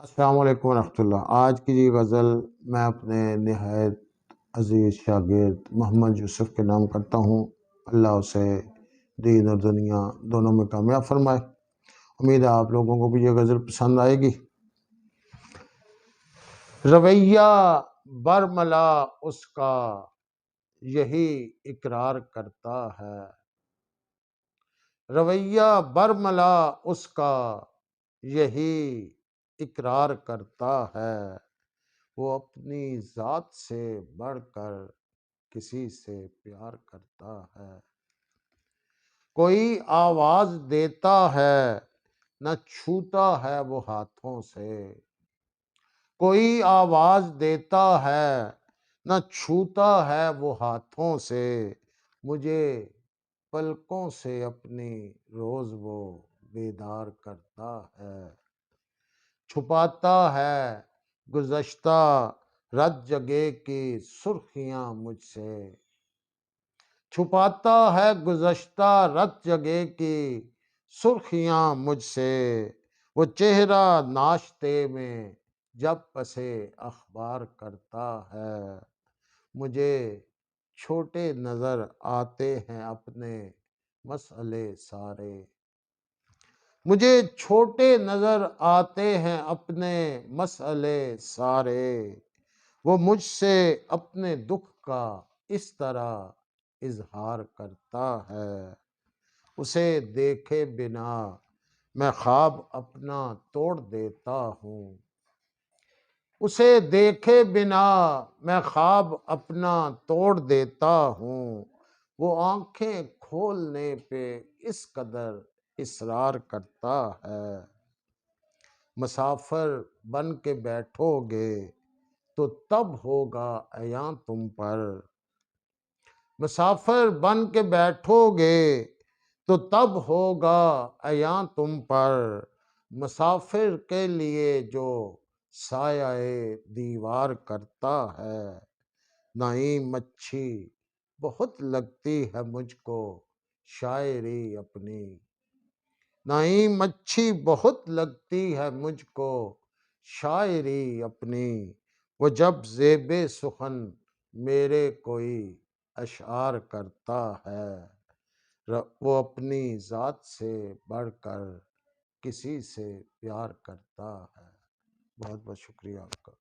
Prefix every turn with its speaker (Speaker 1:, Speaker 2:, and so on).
Speaker 1: السلام علیکم ورحمۃ اللہ۔ آج کی یہ غزل میں اپنے نہایت عزیز شاگرد محمد یوسف کے نام کرتا ہوں۔ اللہ اسے دین اور دنیا دونوں میں کامیاب فرمائے۔ امید ہے آپ لوگوں کو بھی یہ غزل پسند آئے گی۔ رویہ برملا اس کا یہی اقرار کرتا ہے، رویہ برملا اس کا یہی اقرار کرتا ہے، وہ اپنی ذات سے بڑھ کر کسی سے پیار کرتا ہے۔ کوئی آواز دیتا ہے نہ چھوتا ہے وہ ہاتھوں سے، کوئی آواز دیتا ہے نہ چھوتا ہے وہ ہاتھوں سے، مجھے پلکوں سے اپنی روز وہ بیدار کرتا ہے۔ چھپاتا ہے گزشتہ رت جگہ کی سرخیاں مجھ سے، چھپاتا ہے گزشتہ رت جگہ کی سرخیاں مجھ سے، وہ چہرہ ناشتے میں جب پسے اخبار کرتا ہے۔ مجھے چھوٹے نظر آتے ہیں اپنے مسئلے سارے، مجھے چھوٹے نظر آتے ہیں اپنے مسئلے سارے، وہ مجھ سے اپنے دکھ کا اس طرح اظہار کرتا ہے۔ اسے دیکھے بنا میں خواب اپنا توڑ دیتا ہوں، اسے دیکھے بنا میں خواب اپنا توڑ دیتا ہوں، وہ آنکھیں کھولنے پہ اس قدر اصرار کرتا ہے۔ مسافر بن کے بیٹھو گے تو تب ہوگا عیاں تم پر، مسافر بن کے بیٹھو گے تو تب ہوگا عیاں تم پر، مسافر کے لیے جو سایہ دیوار کرتا ہے۔ نعیم مچھی بہت لگتی ہے مجھ کو شاعری اپنی، نعیم مچھی بہت لگتی ہے مجھ کو شاعری اپنی، وہ جب زیب سخن میرے کوئی اشعار کرتا ہے، وہ اپنی ذات سے بڑھ کر کسی سے پیار کرتا ہے۔ بہت بہت شکریہ آپ کا۔